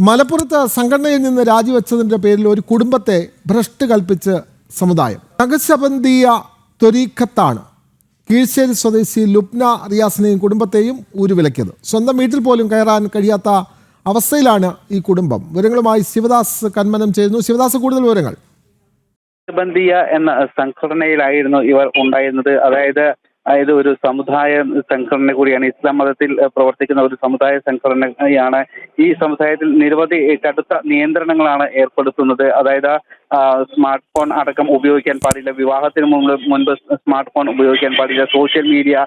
മലപ്പുറത്ത് സംഘടനയിൽ നിന്ന് രാജിവെച്ചതിൻ്റെ പേരിൽ ഒരു കുടുംബത്തെ ഭ്രഷ്ട് കൽപ്പിച്ച് സമുദായം. നഖശബന്ദിയ ത്വരീഖത്താണ് കീഴ്ശ്ശേരി സ്വദേശി ലുബ്ന റിയാസിനെയും കുടുംബത്തെയും ഊരുവിലക്കിയത്. സ്വന്തം വീട്ടിൽ പോലും കയറാൻ കഴിയാത്ത അവസ്ഥയിലാണ് ഈ കുടുംബം. വിവരങ്ങളുമായി ശിവദാസ് കന്മനം ചെയ്യുന്നു. ശിവദാസ്, കൂടുതൽ വിവരങ്ങൾ. നഖശബന്ദിയ എന്ന സംഘടനയിലായിരുന്നു ഇവർ ഉണ്ടായിരുന്നത്. അതായത് ഒരു സമുദായ സംഘടന കൂടിയാണ്. ഇസ്ലാം മതത്തിൽ പ്രവർത്തിക്കുന്ന ഒരു സമുദായ സംഘടനയാണ്. ഈ സമുദായത്തിൽ നിരവധി കടുത്ത നിയന്ത്രണങ്ങളാണ് ഏർപ്പെടുത്തുന്നത്. അതായത് സ്മാർട്ട് ഫോൺ അടക്കം ഉപയോഗിക്കാൻ പാടില്ല, വിവാഹത്തിന് മുൻപ് സ്മാർട്ട് ഫോൺ ഉപയോഗിക്കാൻ പാടില്ല, സോഷ്യൽ മീഡിയ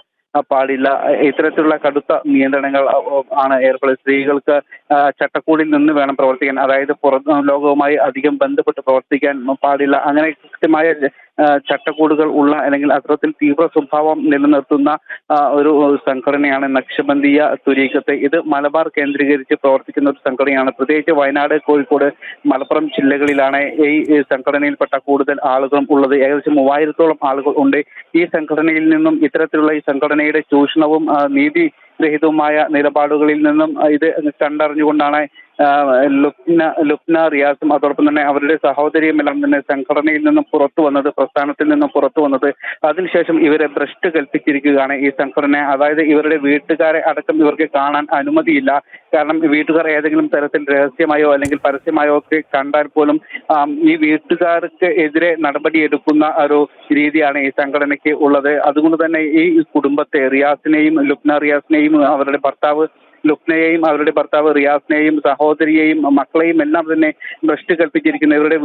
പാടില്ല, ഇത്തരത്തിലുള്ള കടുത്ത നിയന്ത്രണങ്ങൾ ആണ് ഏർപ്പെടുന്നത്. സ്ത്രീകൾക്ക് ചട്ടക്കൂടിൽ നിന്ന് വേണം പ്രവർത്തിക്കാൻ, അതായത് പുറം ലോകവുമായി അധികം ബന്ധപ്പെട്ട് പ്രവർത്തിക്കാൻ പാടില്ല. അങ്ങനെ കൃത്യമായ ചട്ടക്കൂടുകൾ ഉള്ള അല്ലെങ്കിൽ അത്തരത്തിൽ തീവ്ര സ്വഭാവം നിലനിർത്തുന്ന ഒരു സംഘടനയാണ് നഖ്ശബന്ദിയ ത്വരീഖത്ത്. ഇത് മലബാർ കേന്ദ്രീകരിച്ച് പ്രവർത്തിക്കുന്ന ഒരു സംഘടനയാണ്. പ്രത്യേകിച്ച് വയനാട്, കോഴിക്കോട്, മലപ്പുറം ജില്ലകളിലാണ് ഈ സംഘടനയിൽപ്പെട്ട കൂടുതൽ ആളുകളും ഉള്ളത്. ഏകദേശം 3000-ഓളം ആളുകൾ ഉണ്ട്. ഈ സംഘടനയിൽ നിന്നും ഇത്തരത്തിലുള്ള ഈ സംഘടനയുടെ ചൂഷണവും നീതിരഹിതവുമായ നിലപാടുകളിൽ നിന്നും ഇത് കണ്ടറിഞ്ഞുകൊണ്ടാണ് ലുബ്ന റിയാസും അതോടൊപ്പം തന്നെ അവരുടെ സഹോദരിയും എല്ലാം തന്നെ സംഘടനയിൽ നിന്നും പുറത്തു വന്നത്, പ്രസ്ഥാനത്തിൽ നിന്നും പുറത്തു വന്നത്. അതിനുശേഷം ഇവരെ ഭ്രഷ്ട് കൽപ്പിച്ചിരിക്കുകയാണ് ഈ സംഘടന. അതായത് ഇവരുടെ വീട്ടുകാരെ അടക്കം ഇവർക്ക് കാണാൻ അനുമതിയില്ല. കാരണം വീട്ടുകാർ ഏതെങ്കിലും തരത്തിൽ രഹസ്യമായോ അല്ലെങ്കിൽ പരസ്യമായോ ഒക്കെ കണ്ടാൽ പോലും ഈ വീട്ടുകാർക്ക് എതിരെ നടപടിയെടുക്കുന്ന ഒരു രീതിയാണ് ഈ സംഘടനയ്ക്ക് ഉള്ളത്. അതുകൊണ്ട് തന്നെ ഈ കുടുംബത്തെ, റിയാസിനെയും ലുബ്ന റിയാസിനെയും അവരുടെ ഭർത്താവ് ലുബ്നയെയും അവരുടെ ഭർത്താവ് റിയാസിനെയും സഹോദരിയെയും മക്കളെയും എല്ലാം തന്നെ ഭ്രഷ്ട് കൽപ്പിച്ചിരിക്കുന്നു. ഇവരുടെ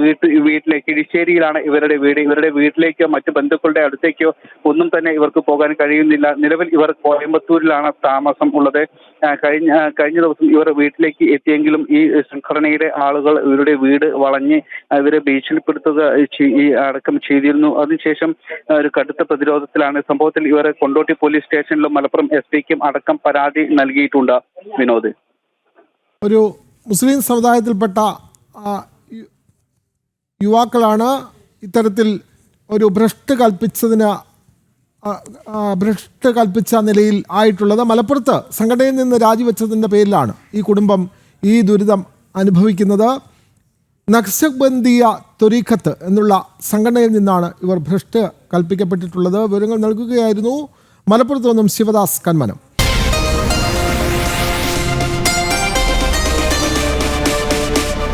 വീട്ടിലെ കിഴിശ്ശേരിയിലാണ് ഇവരുടെ വീട്. ഇവരുടെ വീട്ടിലേക്കോ മറ്റു ബന്ധുക്കളുടെ അടുത്തേക്കോ ഒന്നും തന്നെ ഇവർക്ക് പോകാൻ കഴിയുന്നില്ല. നിലവിൽ ഇവർ കോയമ്പത്തൂരിലാണ് താമസം ഉള്ളത്. കഴിഞ്ഞ ദിവസം ഇവർ വീട്ടിലേക്ക് എത്തിയെങ്കിലും ഈ സംഘടനയുടെ ആളുകൾ ഇവരുടെ വീട് വളഞ്ഞ് ഇവരെ ഭീഷണിപ്പെടുത്തുക അടക്കം ചെയ്തിരുന്നു. അതിനുശേഷം ഒരു കടുത്ത പ്രതിരോധത്തിലാണ്. സംഭവത്തിൽ ഇവരെ കൊണ്ടോട്ടി പോലീസ് സ്റ്റേഷനിലും മലപ്പുറം SP-ക്കും അടക്കം പരാതി നൽകിയിട്ടുണ്ട്. വിനോദ്, ഒരു മുസ്ലിം സമുദായത്തിൽപ്പെട്ട യുവാക്കളാണ് ഇത്തരത്തിൽ ഒരു ഭ്രഷ്ട് കൽപ്പിച്ച നിലയിൽ ആയിട്ടുള്ളത്. മലപ്പുറത്ത് സംഘടനയിൽ നിന്ന് രാജിവെച്ചതിൻ്റെ പേരിലാണ് ഈ കുടുംബം ഈ ദുരിതം അനുഭവിക്കുന്നത്. നഖ്ശബന്ദിയ ത്വരീഖത്ത് എന്നുള്ള സംഘടനയിൽ നിന്നാണ് ഇവർ ഭ്രഷ്ട് കൽപ്പിക്കപ്പെട്ടിട്ടുള്ളത്. വിവരങ്ങൾ നൽകുകയായിരുന്നു മലപ്പുറത്ത് നിന്നും ശിവദാസ് കന്മനം.